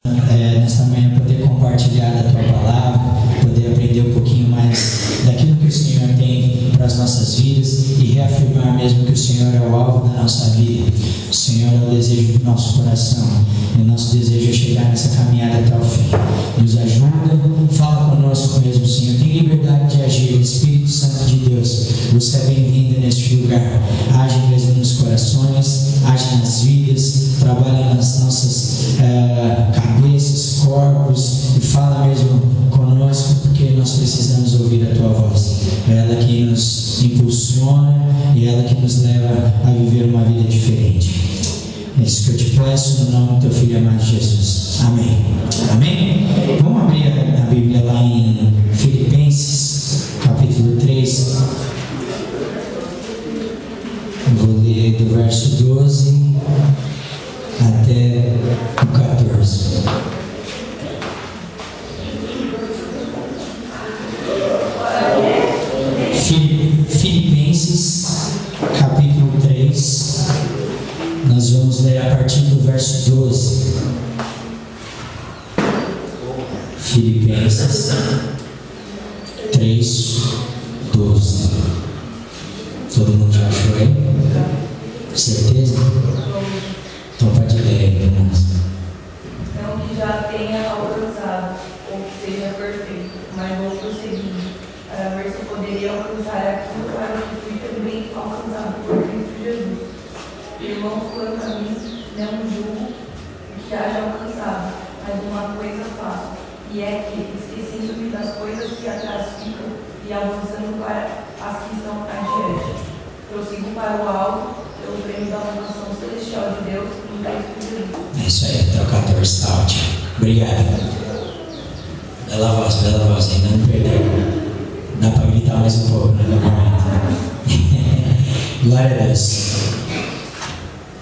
nesta manhã poder compartilhar da Tua Palavra, poder aprender um pouquinho mais daquilo que o Senhor tem para as nossas vidas e reafirmar mesmo que o Senhor é o alvo da nossa vida. O Senhor é o desejo do nosso coração e o nosso desejo é chegar nessa caminhada até o fim. Nos ajuda, fala conosco mesmo, Senhor. Tem liberdade de agir, Espírito Santo de Deus. Você é bem-vindo neste lugar. Age mesmo nos corações, age nas vidas, trabalha nas nossas cabeças, corpos e fala mesmo conosco, porque nós precisamos ouvir a Tua voz. É ela que nos impulsiona e ela que nos leva a viver uma vida diferente. É isso que eu te peço no nome do Teu Filho amado Jesus. Amém. Amém? Vamos abrir a Bíblia lá em Filipenses, capítulo 3. Eu vou ler do verso 12 até o 14. Filipenses, capítulo 3, nós vamos ler a partir do verso 12. Filipenses 3, 12. Todo mundo já achou aí? Certeza? Então pode ler aí, irmãos. Não que já tenha alcançado, ou que seja perfeito, mas vou prosseguir, para ver se poderia alcançar aquilo para o que fui também alcançado por Cristo Jesus. Irmãos, quanto a mim, não julgo que haja alcançado, mas uma coisa faço, e é que, esquecendo-me das coisas que atrás ficam e avançando para as que estão adiante, prossigo para o alto, pelo prêmio da vocação celestial de Deus em Cristo Jesus. É isso aí, até o 14, tá ótimo. Obrigado. Bela voz, ainda não perdeu. Dá para gritar mais um pouco, né? Glória a Deus.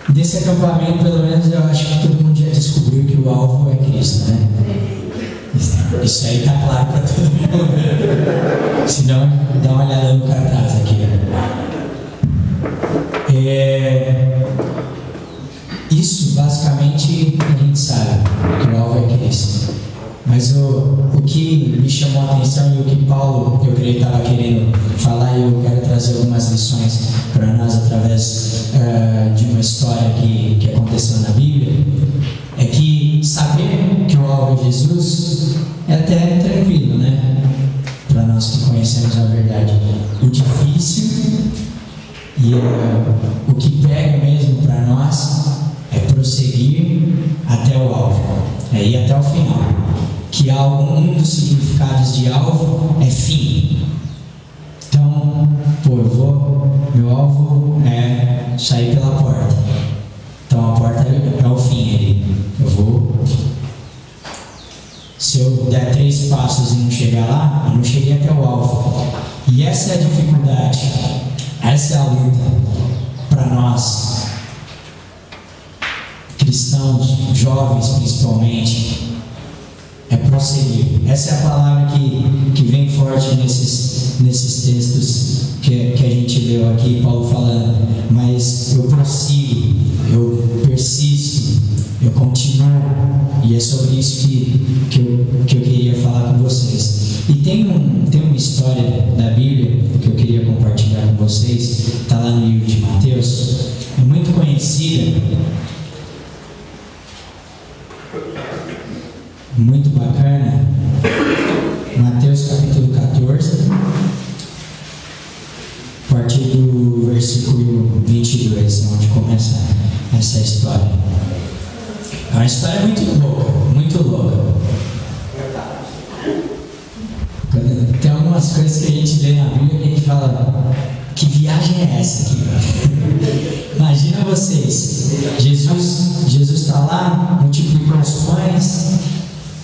Desse acampamento, pelo menos, eu acho que todo mundo já descobriu que o alvo é Cristo, né? Isso aí tá claro para todo mundo. Se não, dá uma olhada no cartaz aqui. Isso, basicamente, a gente sabe que o alvo é Cristo. Mas o que me chamou a atenção e o que Paulo, eu creio, estava querendo falar, e eu quero trazer algumas lições para nós através de uma história que aconteceu na Bíblia, é que saber que o alvo é Jesus é até tranquilo, né? Para nós que conhecemos a verdade. O difícil e o que pega mesmo para nós é prosseguir até o alvo, é ir até o final. Que um dos significados de alvo é fim. Então, meu alvo é sair pela porta. Então a porta é o fim. Se eu der 3 passos e não chegar lá, eu não cheguei até o alvo. E essa é a dificuldade, essa é a luta para nós, cristãos, jovens principalmente. É prosseguir. Essa é a palavra que vem forte nesses textos que a gente leu aqui, Paulo falando. Mas eu prossigo, eu persisto, eu continuo. E é sobre isso que eu queria falar com vocês. E tem uma história da Bíblia que eu queria compartilhar com vocês. Está lá no livro de Mateus. É muito conhecida. Muito bacana. Mateus capítulo 14, a partir do versículo 22, é onde começa essa história. É uma história muito louca. Tem algumas coisas que a gente lê na Bíblia que a gente fala: que viagem é essa aqui? Imagina vocês, Jesus está lá, multiplicou os pães,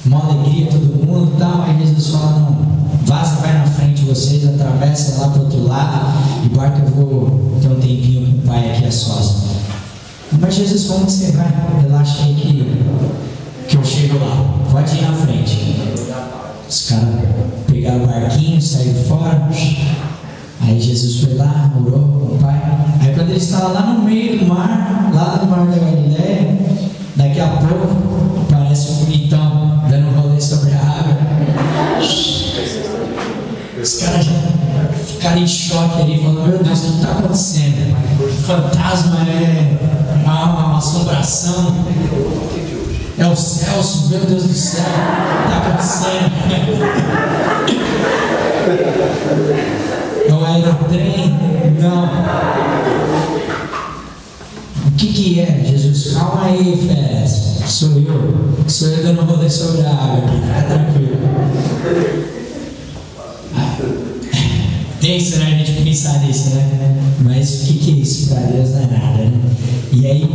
uma alegria todo mundo e tal, aí Jesus fala: não, vaza, vai na frente de vocês, atravessa lá para o outro lado, e barco eu vou ter um tempinho com o pai aqui a sós. Mas Jesus, como que você vai? Relaxa aí que eu chego lá, pode ir na frente. Os caras pegaram o barquinho, saíram fora. Aí Jesus foi lá, orou com o pai. Aí quando ele estava lá no meio do mar, lá no mar da Galileia, daqui a pouco aparece um bonitão cara em choque ali, falando: meu Deus, o que está acontecendo? Fantasma é uma assombração. É o Celso, meu Deus do céu, o que está acontecendo? É o aerotrem? Não. O que é? Jesus, calma aí, Fez. Sou eu dando rolê sobre a água, fica tranquilo. Tenso, né? A gente pensar nisso, né? Mas o que é isso? Para Deus não é nada, né? E aí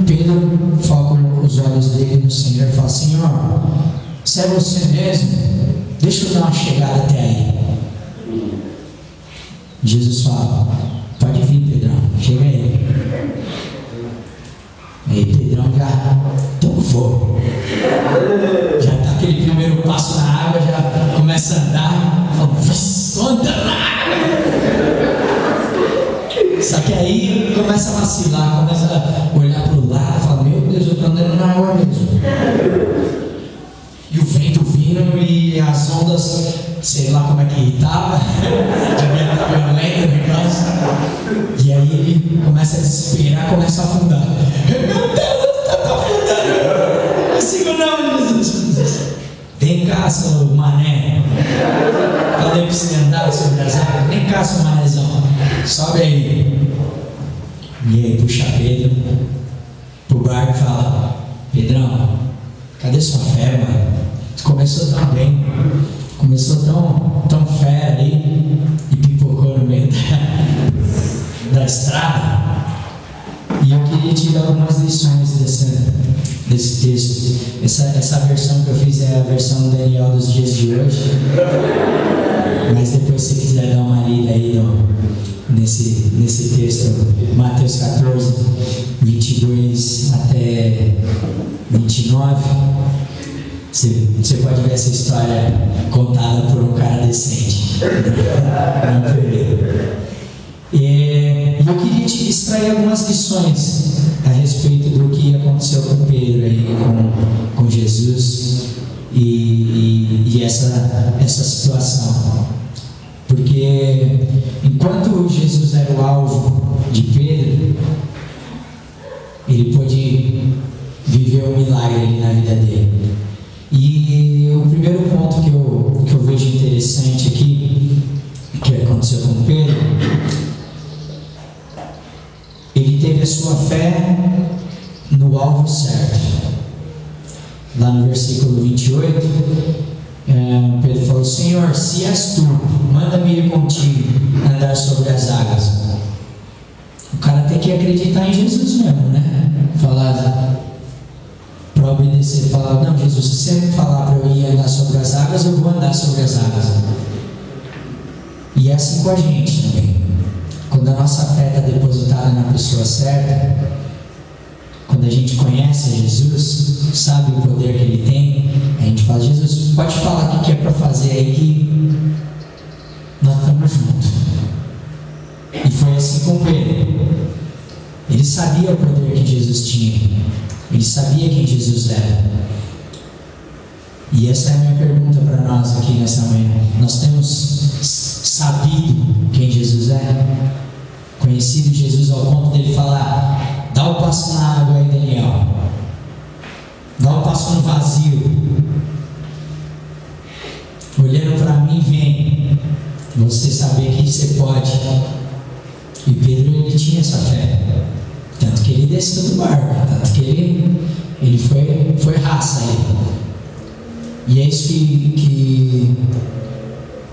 Pedro foca os olhos dele no Senhor e fala: Senhor, se é você mesmo, deixa eu dar uma chegada até aí. Jesus fala: pode vir, Pedrão, chega aí. Aí Pedrão já, então vou. Já tá aquele primeiro passo na água, já começa a andar, fala: anda lá! Só que aí começa a vacilar, começa a olhar para o lado, fala: meu Deus, eu estou andando na água mesmo. E o vento vindo e as ondas, sei lá como é que estava, devia estar violento o negócio. E aí ele começa a desesperar, começa a afundar. Meu Deus, eu estou afundando! Não consigo não, Jesus! Vem cá, seu mané. Falei para você andar sobre as águas. Vem cá, seu manézão. Sobe aí. E aí puxa Pedro pro barco e fala: Pedrão, cadê sua fé, mano? Tu começou tão bem, começou tão fera aí e pipocou no meio da estrada. E eu queria te dar algumas lições desse texto. Essa versão que eu fiz é a versão Daniel dos dias de hoje. Mas depois, se você quiser dar uma lida aí nesse texto, Mateus 14, 22 até 29, você pode ver essa história contada por um cara decente. Não perder. E eu queria te extrair algumas lições a respeito do que aconteceu com Pedro aí, com Jesus e essa situação. Porque enquanto Jesus era o alvo de Pedro, ele pôde viver um milagre ali na vida dele. E o primeiro ponto que eu vejo interessante aqui, que aconteceu com Pedro, ele teve a sua fé no alvo certo. Lá no versículo 28, Pedro falou: Senhor, se és tu, manda-me ir contigo, andar sobre as águas. O cara tem que acreditar em Jesus mesmo, né? Falar, para obedecer, falar: não, Jesus, se você me falar para eu ir andar sobre as águas, eu vou andar sobre as águas. E é assim com a gente também. Quando a nossa fé está depositada na pessoa certa, quando a gente conhece Jesus, sabe o poder que Ele tem, a gente fala: Jesus, pode falar o que é para fazer aí, que nós estamos juntos. E foi assim com Pedro. Ele sabia o poder que Jesus tinha, ele sabia quem Jesus era. E essa é a minha pergunta para nós aqui nessa manhã. Nós temos sabido quem Jesus é? Conhecido Jesus ao ponto dele falar: dá o passo na água aí, Daniel. Dá o passo no vazio. Olhando para mim, vem. Você saber que você pode. E Pedro, ele tinha essa fé. Tanto que ele desceu do barco. Tanto que ele foi raça aí. E é isso que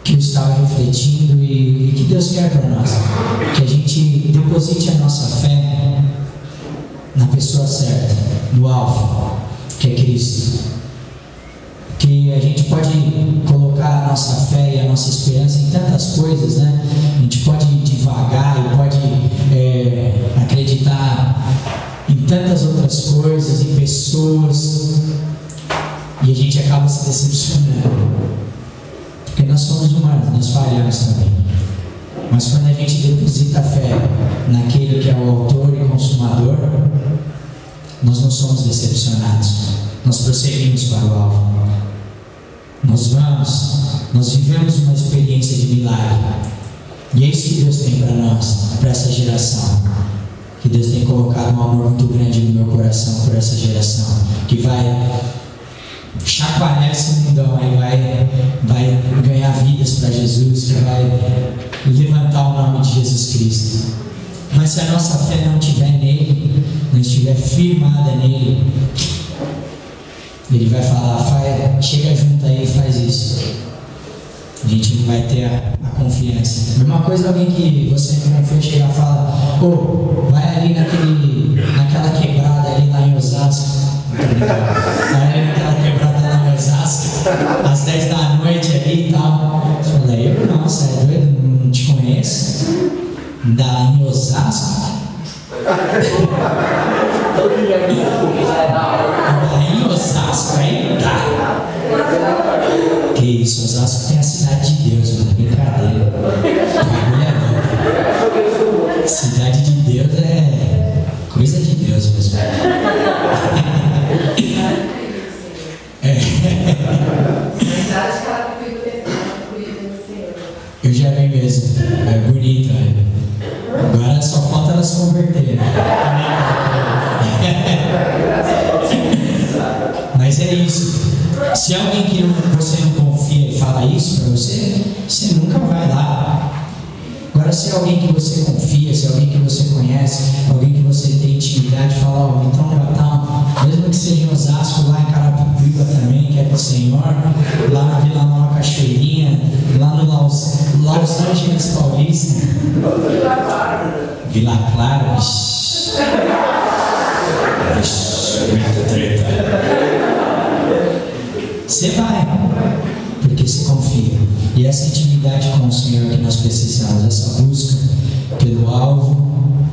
eu estava refletindo e que Deus quer para nós. Que a gente deposite a nossa fé na pessoa certa, no alvo, que é Cristo. Que a gente pode colocar a nossa fé e a nossa esperança em tantas coisas, né? A gente pode divagar e pode acreditar em tantas outras coisas, em pessoas, e a gente acaba se decepcionando. Porque nós somos humanos, nós falhamos também. Mas quando a gente deposita a fé naquele que é o autor e consumador, nós não somos decepcionados. Nós prosseguimos para o alvo. Nós vivemos uma experiência de milagre. E é isso que Deus tem para nós, para essa geração. Que Deus tem colocado um amor muito grande no meu coração por essa geração, que vai chacoalhar esse mundão aí, vai ganhar vidas para Jesus, que vai levantar o nome de Jesus Cristo. Mas se a nossa fé não estiver nele, não estiver firmada nele, ele vai falar, chega junto aí e faz isso. A gente não vai ter a confiança. A mesma coisa alguém que você não confia chegar e fala, vai ali naquela quebrada ali lá em Osasco. Vai ali naquela quebrada lá em Osasco, às 10 da noite ali e tal. Você fala, eu não, você é doido? Não te conheço. Lá em Osasco? Lá em Osasco, aí tá. Que isso, Osasco tem a cidade de Deus, mano, brincadeira. Cidade de Deus é coisa de Deus mesmo. Eu já vi mesmo, é bonito, né? Agora só falta ela se converter. Mas é isso. Se alguém que você não confia e fala isso para você, você nunca vai lá. Agora, se é alguém que você confia, se é alguém que você conhece, alguém que você tem intimidade, fala, então Natal, mesmo que seja em Osasco, lá em Carapicuíba também, que é do Senhor, lá na Vila Nova Cachoeirinha, lá no Los Angeles Paulista, Vila Clara, muita treta. Você vai, porque você confia. E essa intimidade com o Senhor que nós precisamos, essa busca pelo alvo,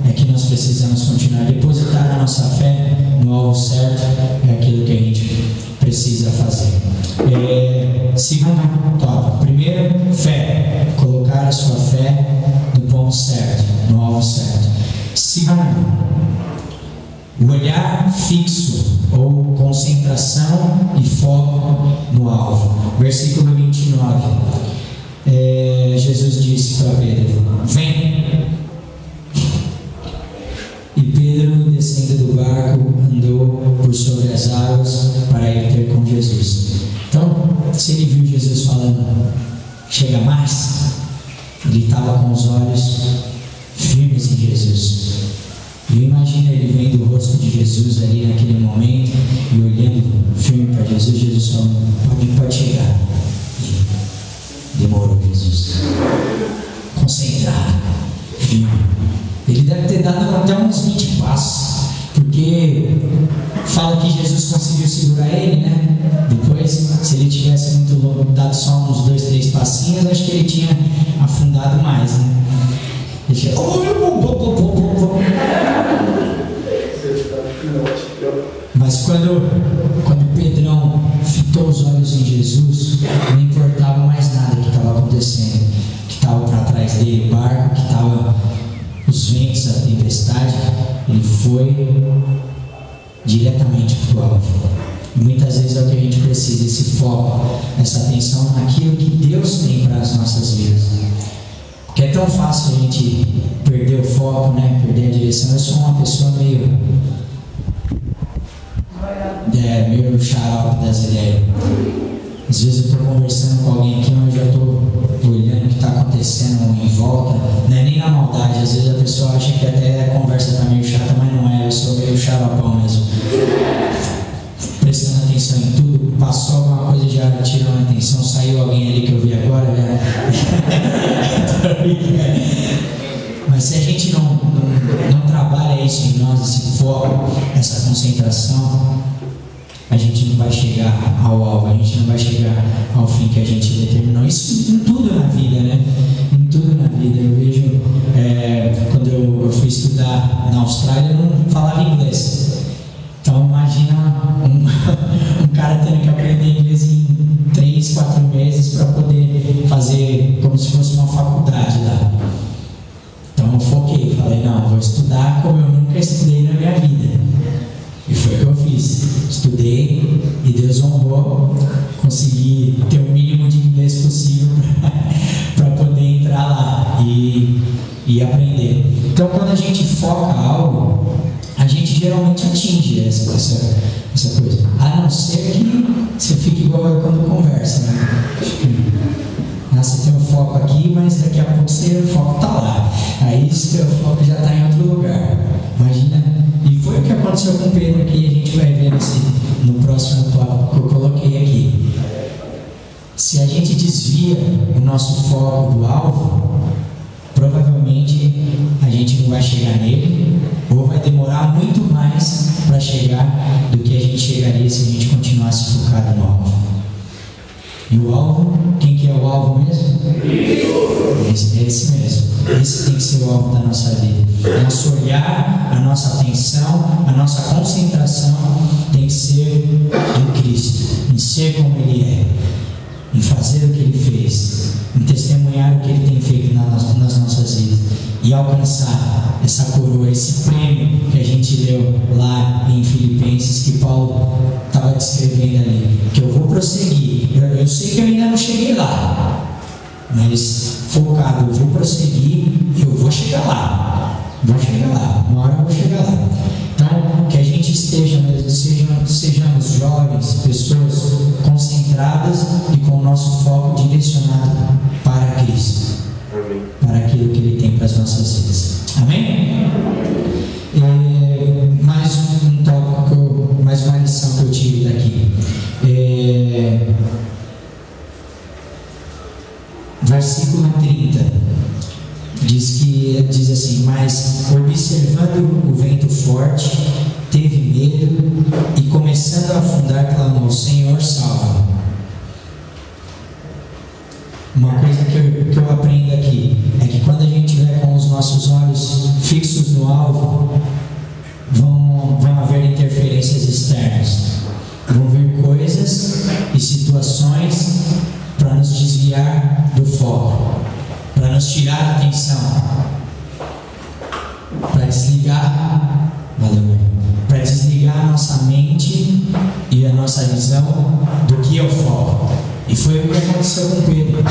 é que nós precisamos continuar. Depositar a nossa fé no alvo certo é aquilo que a gente precisa fazer. Segundo tópico. Primeiro, fé. Colocar a sua fé no ponto certo, no alvo certo. Segundo, o olhar fixo ou concentração e foco no alvo. Versículo 29. Jesus disse para Pedro: vem. E Pedro, descendo do barco, andou por sobre as águas para ir ter com Jesus. Então, se ele viu Jesus falando, chega mais, ele estava com os olhos firmes em Jesus. E imagina ele vendo o rosto de Jesus ali naquele momento e olhando firme para Jesus. Jesus falando, pode chegar. E demorou Jesus. Concentrado, firme. Ele deve ter dado até uns 20 passos, porque fala que Jesus conseguiu segurar ele, né? Depois, se ele tivesse muito longo, dado só uns 2, 3 passinhos, acho que ele tinha afundado mais, né? Ele tinha... Mas quando Pedrão fitou os olhos em Jesus, não importava mais nada que estava acontecendo, que estava para trás dele, o barco, que estava os ventos, a tempestade. Ele foi diretamente para o alvo. E muitas vezes é o que a gente precisa, esse foco, essa atenção naquilo que Deus tem para as nossas vidas. Porque é tão fácil a gente perder o foco, né? Perder a direção. Eu sou uma pessoa meio xarope das ideias. Às vezes eu estou conversando com alguém aqui, mas eu já estou olhando o que está acontecendo em volta. Não é nem na maldade, às vezes a pessoa acha que até a conversa está meio chata, mas não é. Eu sou meio xaropão mesmo. Prestando atenção em tudo, passou alguma coisa, já tirou a atenção, saiu alguém ali que eu vi agora, Mas se a gente não trabalha isso em nós, esse foco, essa concentração, a gente não vai chegar ao alvo, a gente não vai chegar ao fim que a gente determinou. Isso em tudo na vida, né? Em tudo na vida. Eu vejo, quando eu fui estudar na Austrália, eu não falava inglês. Então imagina um cara tendo que aprender inglês em 3, 4 meses para poder fazer como se fosse uma faculdade lá. Então eu foquei, falei, não, vou estudar como eu nunca estudei na minha vida. E foi o que eu fiz. Estudei e Deus honrou, consegui ter o mínimo de inglês possível para poder entrar lá. E e aprender. Então, quando a gente foca algo, a gente geralmente atinge essa coisa. A não ser que você fique igual eu quando conversa, né? Você tem um foco aqui, mas daqui a pouco o foco está lá. Aí o seu foco já está em outro lugar. Imagina. E foi o que aconteceu com o Pedro aqui. A gente vai ver no próximo tópico que eu coloquei aqui. Se a gente desvia o nosso foco do alvo, provavelmente a gente não vai chegar nele, ou vai demorar muito mais para chegar do que a gente chegaria se a gente continuasse focado no alvo. E o alvo, quem que é o alvo mesmo? Esse mesmo. Esse tem que ser o alvo da nossa vida. Nosso olhar, a nossa atenção, a nossa concentração tem que ser em Cristo, em ser como Ele é, em fazer o que Ele fez, em testemunhar o que Ele tem feito nas nossas vidas e alcançar essa coroa, esse prêmio que a gente leu lá em Filipenses, que Paulo estava descrevendo ali, que eu vou prosseguir. Eu sei que eu ainda não cheguei lá, mas focado, eu vou prosseguir e eu vou chegar lá. Uma hora eu vou chegar lá. Então, que a gente sejamos jovens, pessoas concentradas e com o nosso foco direcionado para Cristo. Amém. Para aquilo que Ele tem para as nossas vidas. Amém? Mais um tópico, mais uma lição que eu tive daqui. Versículo 30 diz assim: mas observando o vento forte, teve medo e começando a afundar, clamou: Senhor, salva. Uma coisa que eu aprendo aqui é que quando a gente estiver com os nossos olhos fixos no alvo, vão haver interferências externas, vão vir coisas e situações para nos desviar do foco, para nos tirar a atenção, para desligar, para desligar a nossa mente e a nossa visão do que é o foco. E foi o que aconteceu com Pedro.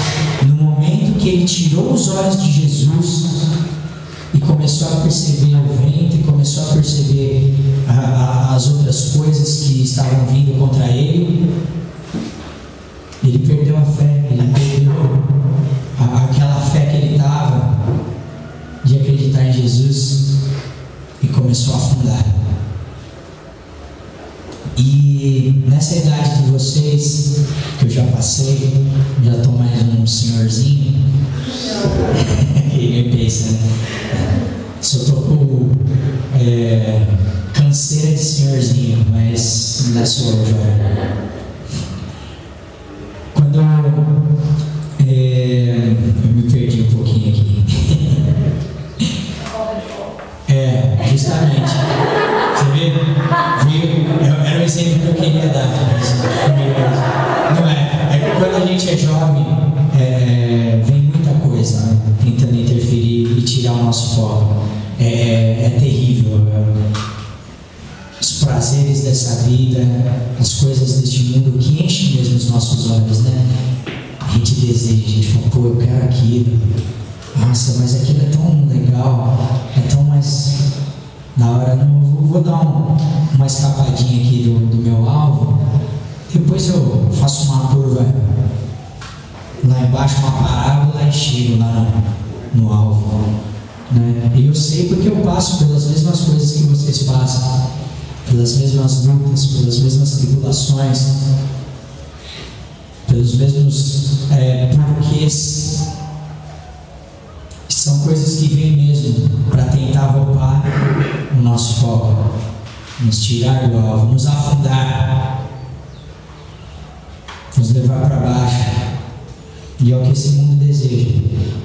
No momento que ele tirou os olhos de Jesus e começou a perceber o vento, e começou a perceber as outras coisas que estavam vindo contra ele, ele perdeu a fé, ele perdeu aquela fé que ele estava de acreditar em Jesus e começou a afundar. E nessa idade de vocês, que eu já passei, já estou mais um senhorzinho, e pensa, né? Só estou com canseira de senhorzinho, mas ainda sou jovem. Quando eu me perdi um pouquinho aqui. Justamente. Você vê? Era o exemplo que eu queria dar. Não é? É que quando a gente é jovem, vem muita coisa, né, tentando interferir e tirar o nosso foco. É terrível. Os prazeres dessa vida, as coisas deste mundo que enchem mesmo os nossos olhos, né? A gente deseja, a gente fala: pô, eu quero aquilo. Nossa, mas aquilo é tão legal, é tão mais. Na hora, não vou dar uma escapadinha aqui do meu alvo, depois eu faço uma curva lá embaixo, uma parábola, e chego lá no alvo, né? E eu sei porque eu passo pelas mesmas coisas que vocês passam, pelas mesmas lutas, pelas mesmas tribulações, pelos mesmos porquês. São coisas que vêm mesmo para tentar roubar o nosso foco, nos tirar do alvo, nos afundar, nos levar para baixo. E é o que esse mundo deseja: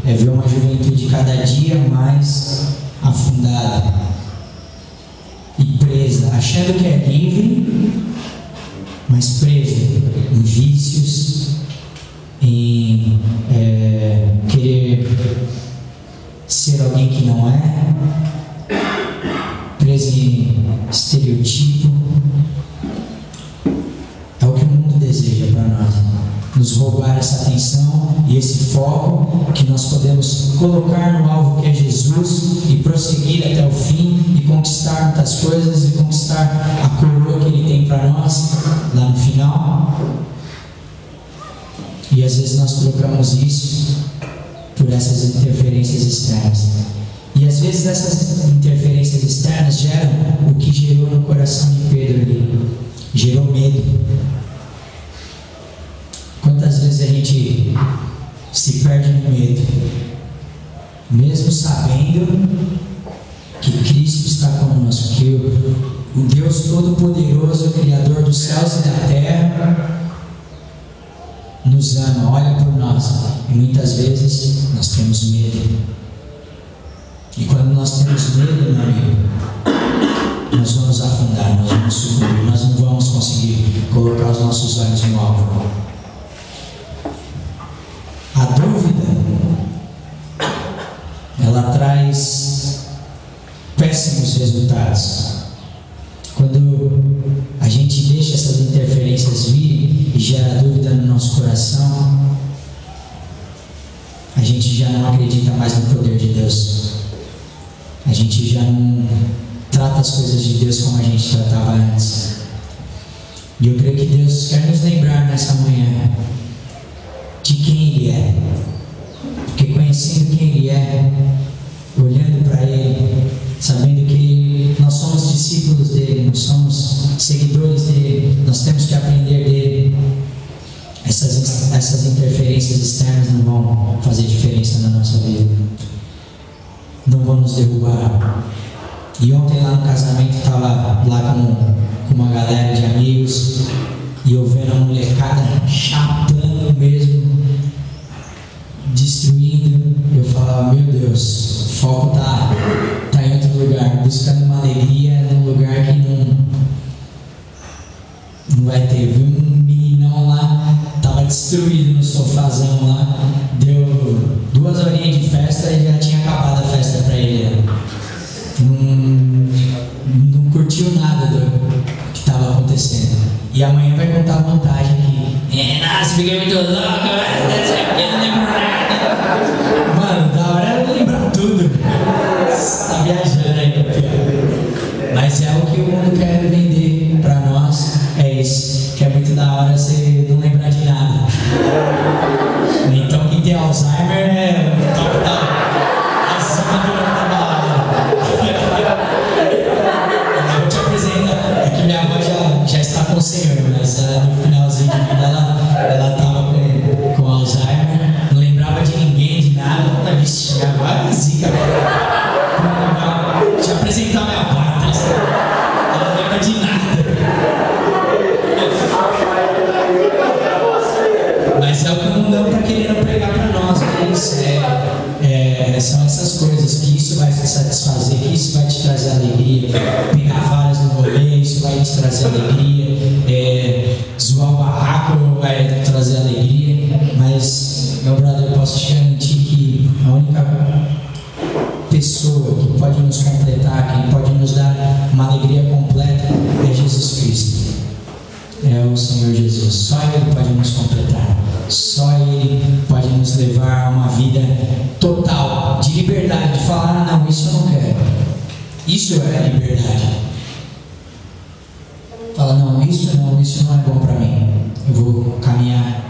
é ver uma juventude cada dia mais afundada e presa, achando que é livre, mas presa em vícios, em querer ser alguém que não é, preso em estereotipo. É o que o mundo deseja para nós, nos nos roubar essa atenção e esse foco, que nós podemos colocar no alvo que é Jesus e prosseguir até o fim e conquistar muitas coisas e conquistar a coroa que Ele tem para nós lá no final. E às vezes nós trocamos isso por essas interferências externas. E às vezes essas interferências externas geram o que gerou no coração de Pedro ali. Gerou medo. Quantas vezes a gente se perde no medo, mesmo sabendo que Cristo está conosco, que o Deus Todo-Poderoso, Criador dos céus e da terra, nos ama, olha por nós. E muitas vezes nós temos medo. E quando nós temos medo, meu amigo, nós vamos afundar, nós vamos sucumbir, nós não vamos conseguir colocar os nossos olhos no alvo. A dúvida, ela traz péssimos resultados. Quando a gente deixa essas interferências virem e gera dúvida no nosso coração, a gente já não acredita mais no poder de Deus. A gente já não trata as coisas de Deus como a gente tratava antes. E eu creio que Deus quer nos lembrar nessa manhã de quem Ele é. Porque conhecendo quem Ele é, olhando para Ele, sabendo que nós somos discípulos dEle, nós somos seguidores dEle, nós temos que aprender dEle. Essas interferências externas não vão fazer diferença na nossa vida, não vão nos derrubar. E ontem lá no casamento estava lá com uma galera de amigos e eu vendo a molecada chapando mesmo, destruindo. Eu falava, meu Deus, o foco tá em outro lugar, buscando uma alegria num lugar que não vai ter. Vi um meninão lá, estava destruído no sofazão lá, deu 2 horinhas de festa e já tinha acabado a festa para ele. Não curtiu nada do que estava acontecendo. E amanhã vai contar a vantagem que nossa, fiquei muito louco, não lembro nada. Mano, da hora é lembrar tudo. Tá viajando aí, campeão. Mas é o que o mundo quer vender pra nós, é isso. Que é muito da hora você não lembrar de nada. Então quem tem Alzheimer é top acima da balada. Eu vou te apresentar. É que minha avó já está com o Senhor, mas no finalzinho de vida ela estava com Alzheimer, não lembrava de ninguém, de nada. Vixe, minha avó é zica. Deixa eu apresentar minha avó, ela não lembra de nada. Mas é o que o mundo está querendo pregar para nós, é isso. São essas coisas, que isso vai te satisfazer, que isso vai te trazer alegria. Pegar varas no rolê, isso vai te trazer alegria. Zoar o barraco vai trazer alegria. Mas, meu brother, eu posso te garantir que a única pessoa que pode nos completar, que pode nos dar uma alegria completa, é Jesus Cristo. É o Senhor Jesus. Só Ele pode nos completar. Só Ele pode nos levar a uma vida total, de liberdade, de falar, não, isso eu não quero. Isso é liberdade. Fala, não, isso não é bom para mim. Eu vou caminhar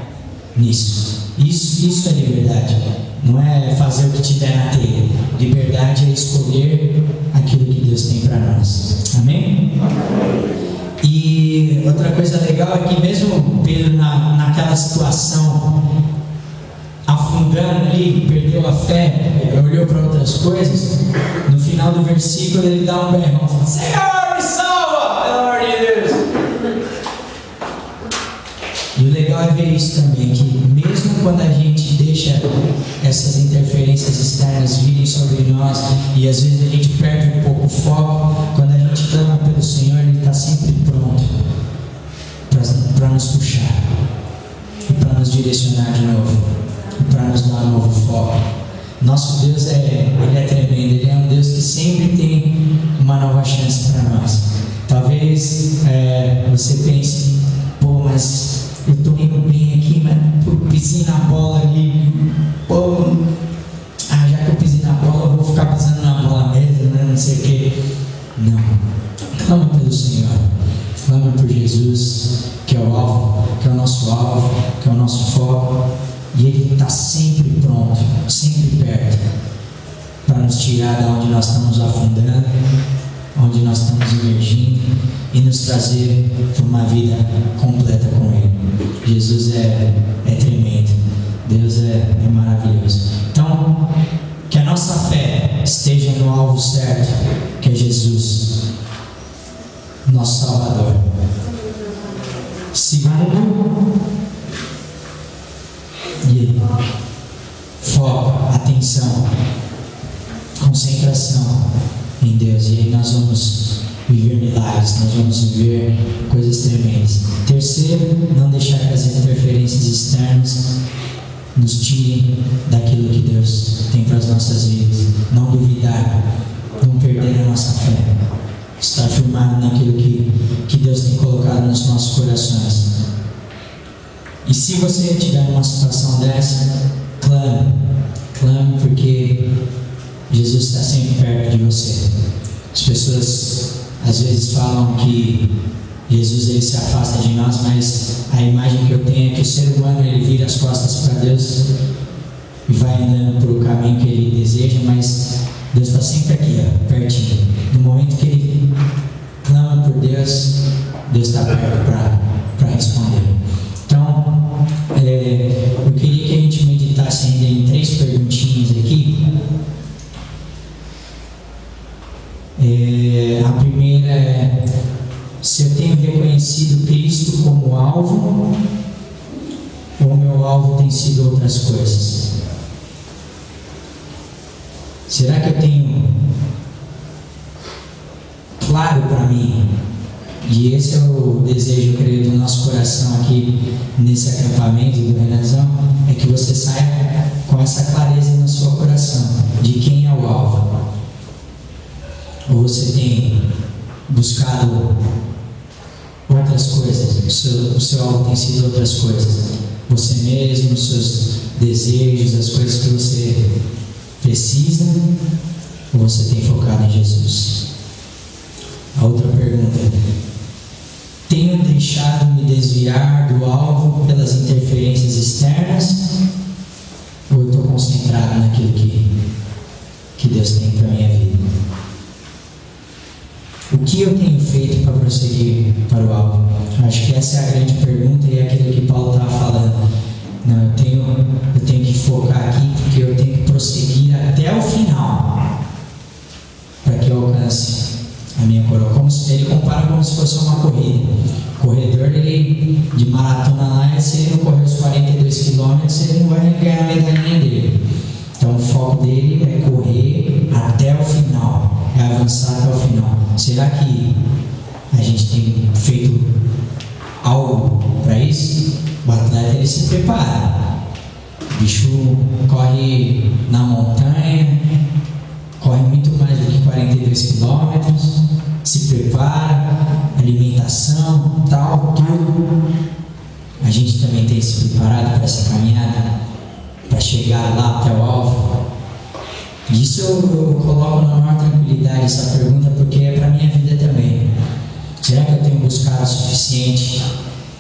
nisso. Isso é liberdade. Não é fazer o que te der na telha. Liberdade é escolher aquilo que Deus tem para nós. Amém? E outra coisa legal é que mesmo Pedro naquela situação, afundando ali, perdeu a fé, olhou para outras coisas, no final do versículo ele dá um berrão, fala, Senhor, me salva, pelo amor de Deus. E o legal é ver isso também, que mesmo quando a gente deixa essas interferências externas virem sobre nós, e às vezes a gente perde um pouco o foco, quando a gente clama pelo Senhor, Ele está sempre pronto para nos puxar, e para nos direcionar de novo, e para nos dar um novo foco. Nosso Deus Ele é tremendo, Ele é um Deus que sempre tem uma nova chance para nós. Talvez você pense, pô, mas eu estou indo bem aqui, mas por pisei na bola ali, pô, já que eu pisei na bola, eu vou ficar pisando na bola mesmo, né? Não sei o que. Não. Clama pelo Senhor. Clama por Jesus, que é o alvo, que é o nosso alvo, que é o nosso foco. E Ele está sempre pronto, sempre perto, para nos tirar da onde nós estamos afundando, onde nós estamos emergindo e nos trazer para uma vida completa com Ele. Jesus é tremendo. Deus é maravilhoso. Então, que a nossa fé esteja no alvo certo, que é Jesus, nosso Salvador. Segundo, foco, atenção, concentração em Deus. E aí nós vamos viver milagres, nós vamos viver coisas tremendas. Terceiro, não deixar que as interferências externas nos tirem daquilo que Deus tem para as nossas vidas. Não duvidar, não perder a nossa fé. Estar firmado naquilo que Deus tem colocado nos nossos corações. E se você estiver numa situação dessa, clame, porque Jesus está sempre perto de você. As pessoas às vezes falam que Jesus ele se afasta de nós, mas a imagem que eu tenho é que o ser humano ele vira as costas para Deus e vai andando por o caminho que ele deseja, mas Deus está sempre aqui, pertinho. No momento que ele clama por Deus, Deus está perto para responder. Então, eu queria que a gente meditasse ainda em 3 perguntinhas aqui. A primeira é: se eu tenho reconhecido Cristo como alvo, ou meu alvo tem sido outras coisas? Será que eu tenho claro para mim? E esse é o desejo, eu creio, do nosso coração aqui nesse acampamento do Renazão, é que você saia com essa clareza no seu coração de quem é o alvo. Ou você tem buscado outras coisas, o seu alvo tem sido outras coisas, você mesmo, os seus desejos, as coisas que você precisa, ou você tem focado em Jesus? A outra pergunta: tenho deixado me desviar do alvo pelas interferências externas, ou eu estou concentrado naquilo que Deus tem para a minha vida? O que eu tenho feito para prosseguir para o alvo? Acho que essa é a grande pergunta e é aquilo que Paulo estava falando. Não, eu tenho que focar aqui porque eu tenho que prosseguir até o final para que eu alcance a minha coroa. Ele compara como se fosse uma corrida. O corredor ele, de maratona lá, se ele não correr os 42 quilômetros, ele não vai ganhar a medalhinha dele. Então o foco dele é correr até o final, é avançar até o final. Será que a gente tem feito algo para isso? O atleta ele se prepara. O bicho corre na montanha, corre muito mais do que 42 quilômetros, se prepara, alimentação, tal, tudo. A gente também tem se preparado para essa caminhada, para chegar lá até o alvo. Isso eu coloco na maior tranquilidade essa pergunta, porque é para a minha vida também. Será que eu tenho buscado o suficiente?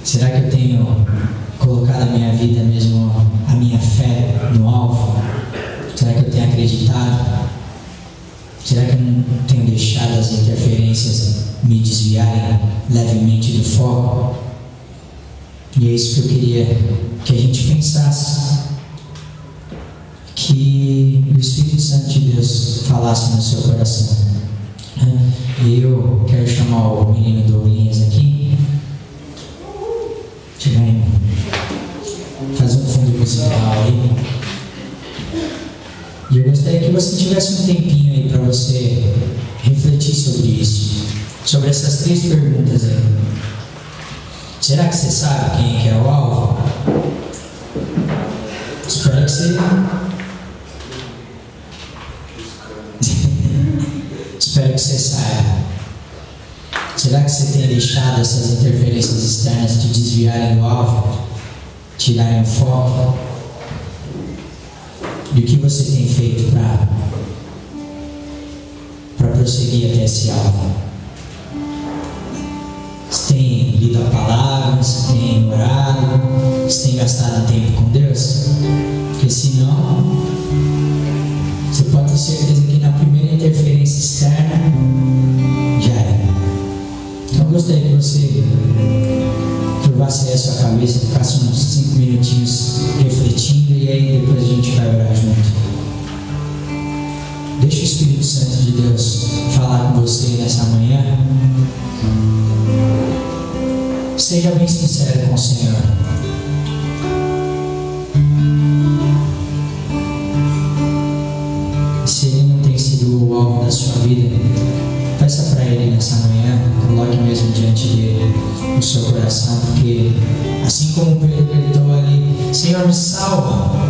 Será que eu tenho colocado a minha vida mesmo, a minha fé no alvo? Será que eu tenho acreditado? Será que eu não tenho deixado as interferências me desviarem levemente do foco? E é isso que eu queria que a gente pensasse. Que o Espírito Santo de Deus falasse no seu coração. E eu quero chamar o menino Douglas aqui. Chega aí, faz um fundo musical aí. E eu gostaria que você tivesse um tempinho aí para você refletir sobre isso, sobre essas 3 perguntas aí. Será que você sabe quem é que é o alvo? Espero que você... Espero que você saiba. Será que você tem deixado essas interferências externas te desviarem do alvo? tirarem o foco do que você tem feito para prosseguir até esse alvo. Você tem lido a palavra, você tem orado, você tem gastado tempo com Deus? Porque senão, você pode ter certeza que na primeira interferência externa, já é. Então eu gostaria que você curvasse aí a sua cabeça, ficasse uns 5 minutinhos refletindo, e aí depois a gente vai orar junto. Deixa o Espírito Santo de Deus falar com você nessa manhã. Seja bem sincero com o Senhor. Se Ele não tem sido o alvo da sua vida, peça para Ele nessa manhã, coloque mesmo diante dele o seu coração, porque assim como Pedro gritou ali, Senhor, me salva,